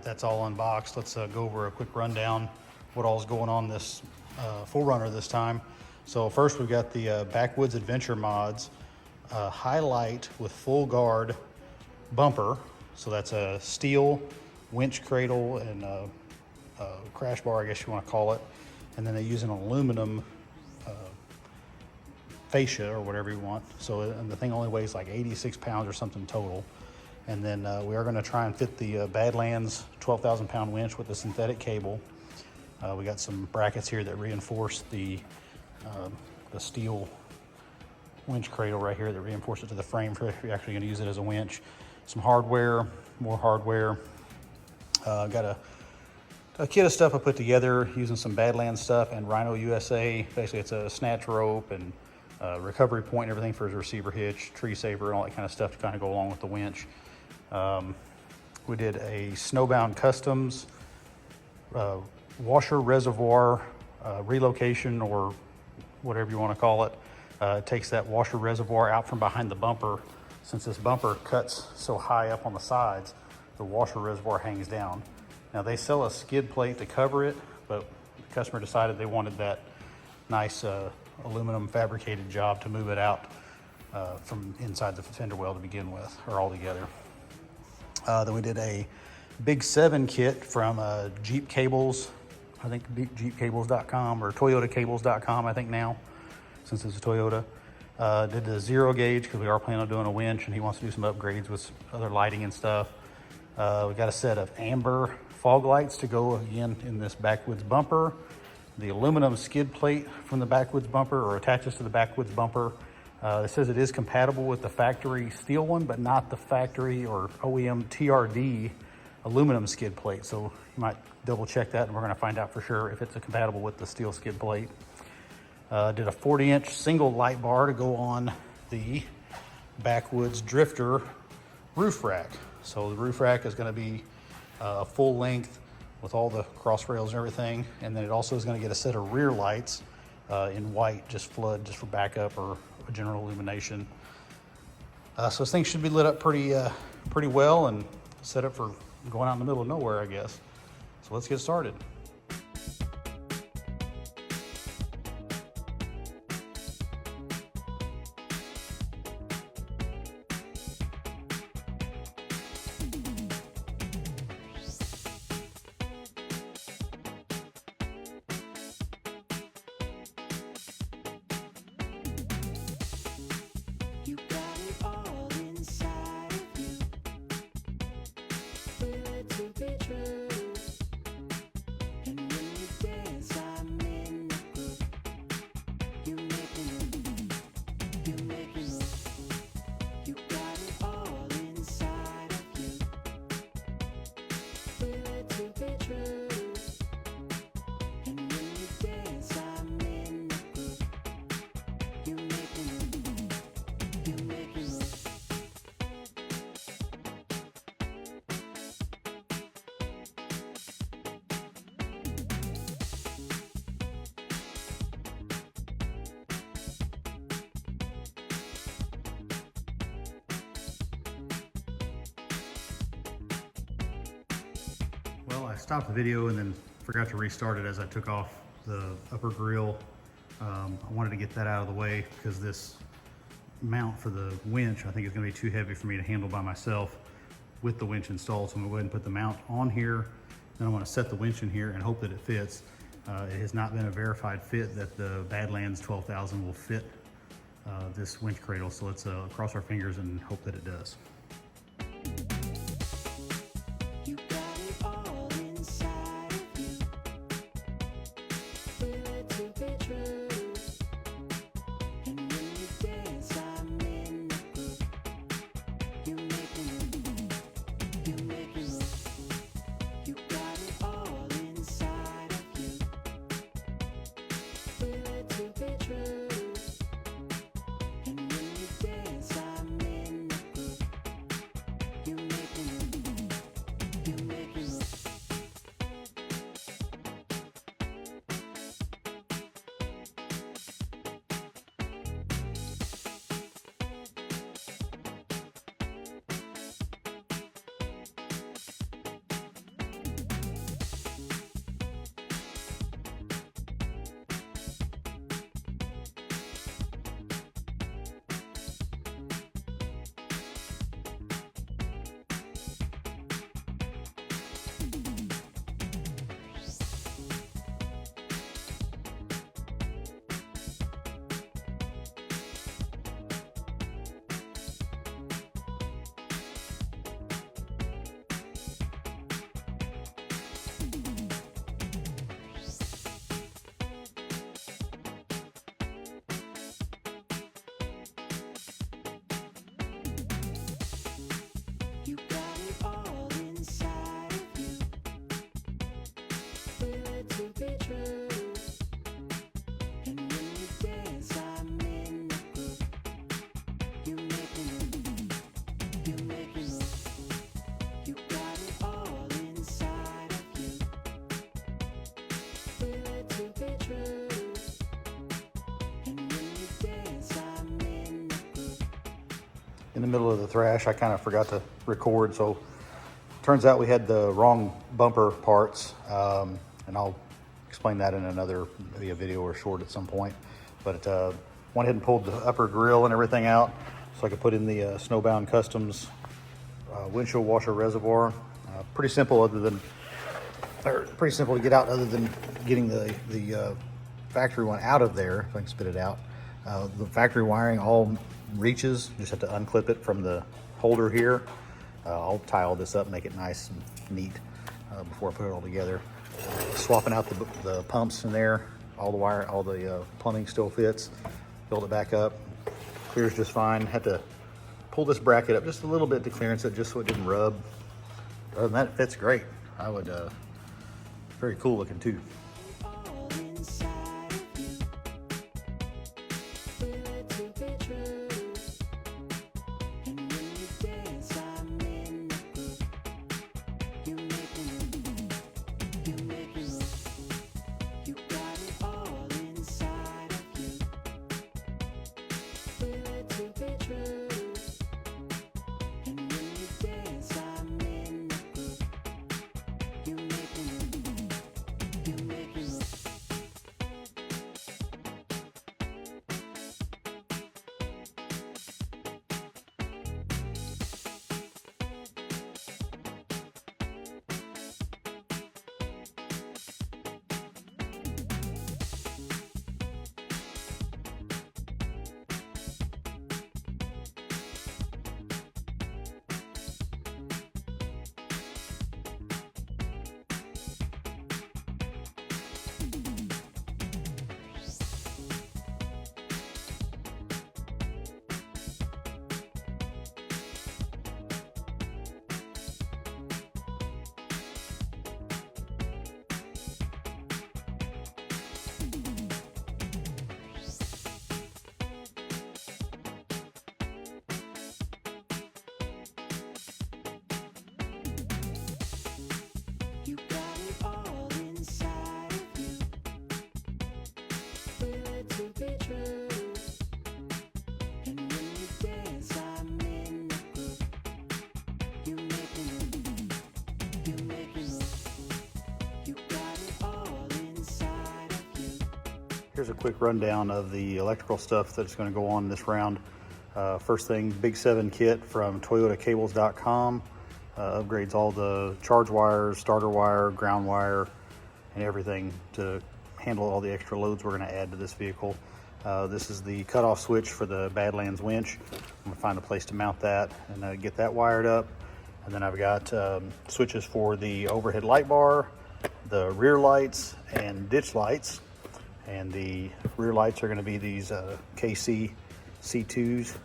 that's all unboxed, let's go over a quick rundown what all's going on this 4Runner this time. So first we've got the Backwoods Adventure Mods highlight with full guard bumper. So that's a steel winch cradle and a crash bar, I guess you want to call it. And then they use an aluminum fascia or whatever you want. So and the thing only weighs like 86 pounds or something total. And then we are going to try and fit the Badlands 12,000 pound winch with the synthetic cable. We got some brackets here that reinforce the steel winch cradle right here that reinforce it to the frame for if you're actually going to use it as a winch. Some hardware, more hardware. Got a kit of stuff I put together using some Badlands stuff and Rhino USA. Basically, it's a snatch rope and recovery point and everything for his receiver hitch, tree saver, and all that kind of stuff to kind of go along with the winch. We did a Snowbound Customs washer reservoir relocation, or whatever you want to call it. It takes that washer reservoir out from behind the bumper. Since this bumper cuts so high up on the sides, the washer reservoir hangs down. Now they sell a skid plate to cover it, but the customer decided they wanted that nice aluminum fabricated job to move it out from inside the fender well to begin with, or all together. Then we did a Big 7 kit from Jeep Cables, I think jeepcables.com or toyotacables.com, I think now, since it's a Toyota. Did the 0 gauge because we are planning on doing a winch and he wants to do some upgrades with other lighting and stuff. We got a set of amber fog lights to go again in this Backwoods bumper. The aluminum skid plate from the Backwoods bumper, or attaches to the Backwoods bumper. It says it is compatible with the factory steel one, but not the factory or OEM TRD aluminum skid plate. So you might double check that and we're gonna find out for sure if it's compatible with the steel skid plate. Did a 40-inch single light bar to go on the Backwoods Drifter roof rack. So the roof rack is gonna be full length with all the cross rails and everything. And then it also is gonna get a set of rear lights in white, just flood, just for backup or general illumination. So this thing should be lit up pretty well and set up for going out in the middle of nowhere, I guess. So let's get started. Well, I stopped the video and then forgot to restart it as I took off the upper grill. I wanted to get that out of the way because this mount for the winch I think is going to be too heavy for me to handle by myself with the winch installed. So I'm going to go ahead and put the mount on here. Then I want to set the winch in here and hope that it fits. It has not been a verified fit that the Badlands 12,000 will fit this winch cradle. So let's cross our fingers and hope that it does. You in the middle of the thrash, I kind of forgot to record. So turns out we had the wrong bumper parts, and I'll explain that in another, maybe a video or short at some point. But went ahead and pulled the upper grill and everything out so I could put in the Snowbound Customs windshield washer reservoir. Pretty simple, pretty simple to get out, other than getting the factory one out of there. If I can spit it out. The factory wiring all reaches. You just have to unclip it from the holder here. I'll tie all this up, make it nice and neat before I put it all together. Swapping out the pumps in there, all the wire, all the plumbing still fits. Build it back up, clears just fine. Had to pull this bracket up just a little bit to clearance it, just so it didn't rub. Other than that, it fits great. I would, very cool looking too. Here's a quick rundown of the electrical stuff that's going to go on this round. First thing, Big 7 kit from ToyotaCables.com. Upgrades all the charge wires, starter wire, ground wire, and everything to handle all the extra loads we're going to add to this vehicle. This is the cutoff switch for the Badlands winch. I'm going to find a place to mount that and get that wired up. And then I've got switches for the overhead light bar, the rear lights, and ditch lights. And the rear lights are going to be these KC C2s.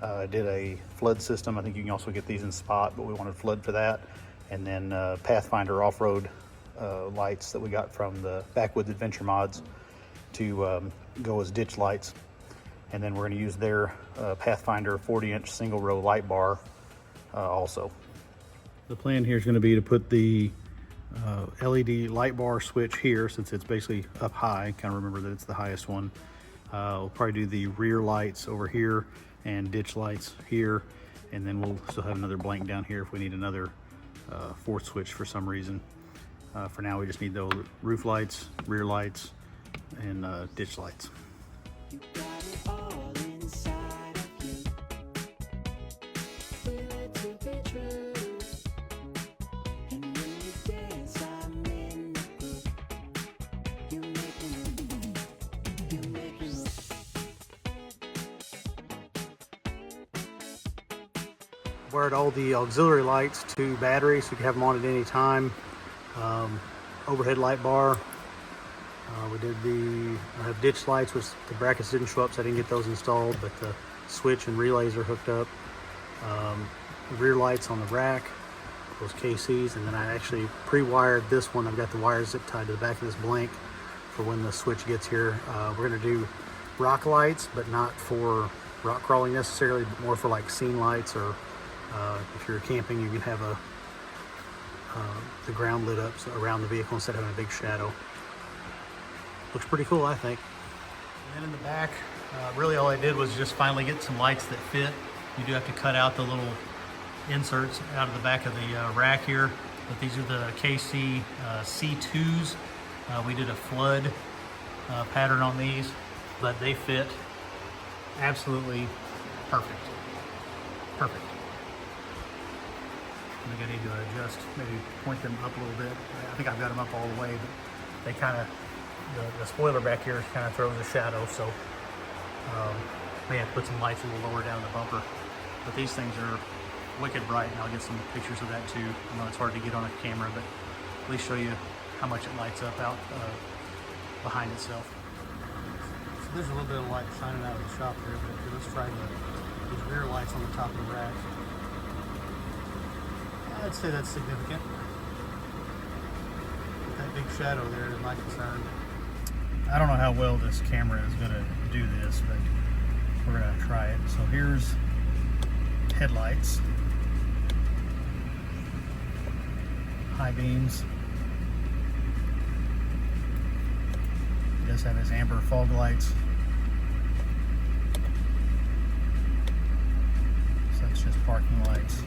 I did a flood system. I think you can also get these in spot, but we wanted flood for that. And then Pathfinder off-road lights that we got from the Backwoods Adventure Mods to go as ditch lights. And then we're going to use their Pathfinder 40-inch single row light bar also. The plan here is going to be to put the LED light bar switch here, since it's basically up high. Kind of remember that it's the highest one. We'll probably do the rear lights over here and ditch lights here, and then we'll still have another blank down here if we need another fourth switch for some reason. For now, we just need those roof lights, rear lights, and ditch lights. Wired all the auxiliary lights to batteries, so you can have them on at any time. Overhead light bar. I have ditch lights, which the brackets didn't show up, so I didn't get those installed, but the switch and relays are hooked up. Rear lights on the rack, those KCs, and then I actually pre-wired this one. I've got the wires zip tied to the back of this blank for when the switch gets here. We're going to do rock lights, but not for rock crawling necessarily, but more for like scene lights, or if you're camping, you can have the ground lit up around the vehicle instead of having a big shadow. Looks pretty cool, I think. And then in the back, really all I did was just finally get some lights that fit. You do have to cut out the little inserts out of the back of the rack here, but these are the KC C2s. We did a flood pattern on these, but they fit absolutely perfect. Perfect. I think I need to adjust, maybe point them up a little bit. I think I've got them up all the way, but they kind of, the spoiler back here kind of throws a shadow, so may have to put some lights a little lower down the bumper. But these things are wicked bright, and I'll get some pictures of that too. I know it's hard to get on a camera, but at least show you how much it lights up out behind itself. So there's a little bit of light shining out of the shop here, but let's try these rear lights on the top of the rack. I'd say that's significant. That big shadow there is my concern. I don't know how well this camera is going to do this, but we're going to try it. So here's headlights, high beams. It does have his amber fog lights. So that's just parking lights.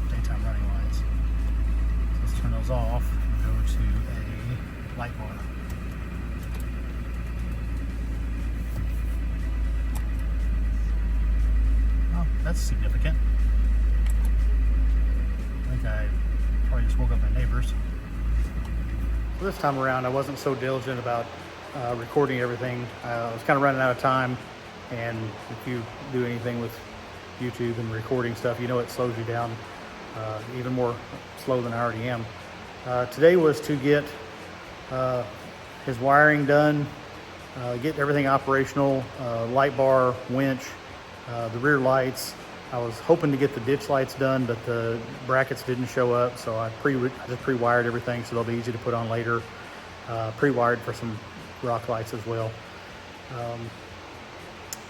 Daytime running lights. So let's turn those off and go to a light bar. Well, that's significant. I think I probably just woke up my neighbors. Well, this time around, I wasn't so diligent about recording everything. I was kind of running out of time, and if you do anything with YouTube and recording stuff, you know it slows you down even more slow than I already am. Today was to get his wiring done, get everything operational, light bar, winch, the rear lights. I was hoping to get the ditch lights done, but the brackets didn't show up, so I just pre-wired everything so they'll be easy to put on later. Pre-wired for some rock lights as well.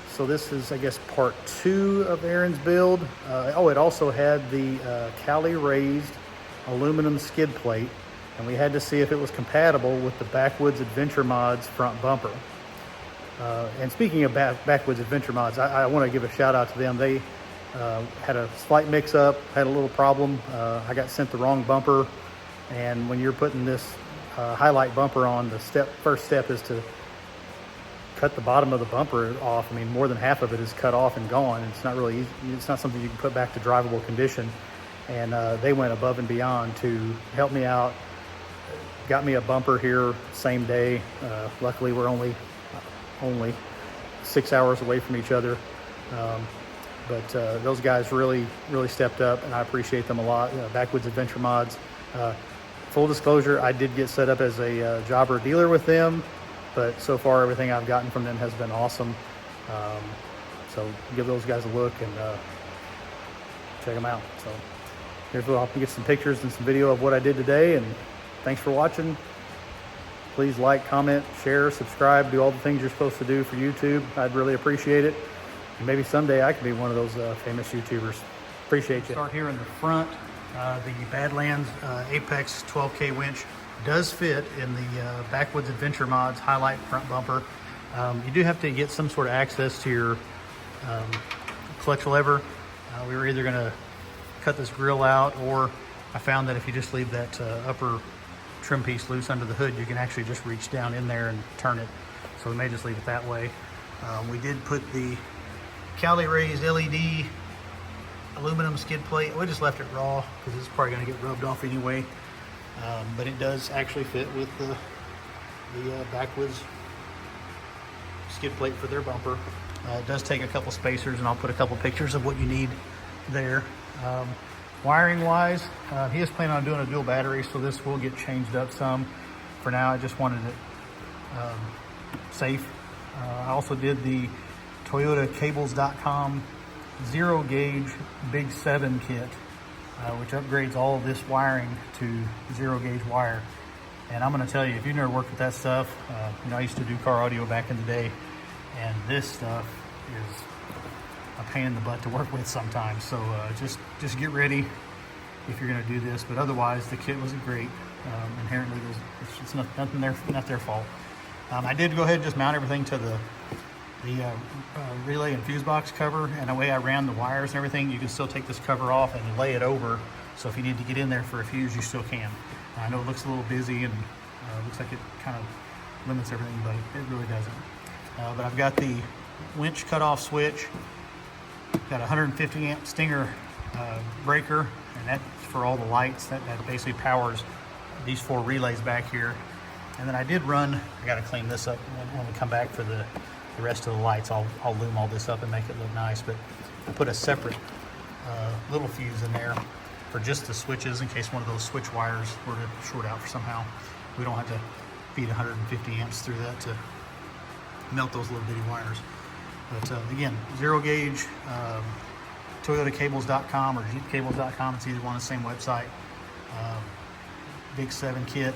So this is, I guess, part 2 of Aaron's build. It also had the CaliRaised aluminum skid plate, and we had to see if it was compatible with the Backwoods Adventure Mods front bumper. And speaking of Backwoods Adventure Mods, I want to give a shout out to them. They had a slight mix-up, had a little problem. I got sent the wrong bumper, and when you're putting this highlight bumper on, the first step is to cut the bottom of the bumper off. I mean, more than half of it is cut off and gone. It's not really easy. It's not something you can put back to drivable condition. And they went above and beyond to help me out. Got me a bumper here same day. Luckily, we're only 6 hours away from each other. But those guys really stepped up, and I appreciate them a lot. Backwoods Adventure Mods. Full disclosure, I did get set up as a jobber dealer with them, but so far everything I've gotten from them has been awesome. So give those guys a look and check them out. So here's what I'll get some pictures and some video of what I did today, and thanks for watching. Please like, comment, share, subscribe, do all the things you're supposed to do for YouTube. I'd really appreciate it. And maybe someday I could be one of those famous YouTubers. Appreciate you. Start here in the front. The Badlands Apex 12K winch does fit in the Backwoods Adventure Mods highlight front bumper. You do have to get some sort of access to your clutch lever. We were either going to cut this grill out, or I found that if you just leave that upper trim piece loose under the hood, you can actually just reach down in there and turn it. So we may just leave it that way. We did put the CaliRaisedLED aluminum skid plate. We just left it raw because it's probably going to get rubbed off anyway. But it does actually fit with the Backwoods skid plate for their bumper. It does take a couple spacers, and I'll put a couple pictures of what you need there. Wiring wise, he is planning on doing a dual battery, so this will get changed up some. For now, I just wanted it safe. I also did the ToyotaCables.com 0 gauge Big 7 kit, which upgrades all of this wiring to 0 gauge wire. And I'm going to tell you, if you've never worked with that stuff, I used to do car audio back in the day, and this stuff is a pain in the butt to work with sometimes. So just get ready if you're going to do this. But otherwise, the kit wasn't great. Inherently, it's nothing there, not their fault. I did go ahead and just mount everything to the the relay and fuse box cover, and the way I ran the wires and everything, you can still take this cover off and lay it over, so if you need to get in there for a fuse, you still can. I know it looks a little busy and looks like it kind of limits everything, but it really doesn't. But I've got the winch cutoff switch, got a 150 amp Stinger breaker, and that's for all the lights. That basically powers these 4 relays back here. And then I did run, I gotta clean this up when we come back for the rest of the lights. I'll loom all this up and make it look nice, but I put a separate little fuse in there for just the switches in case one of those switch wires were to short out for somehow. We don't have to feed 150 amps through that to melt those little bitty wires. But again, zero gauge, ToyotaCables.com or JeepCables.com. It's either one, the same website. Big 7 kit.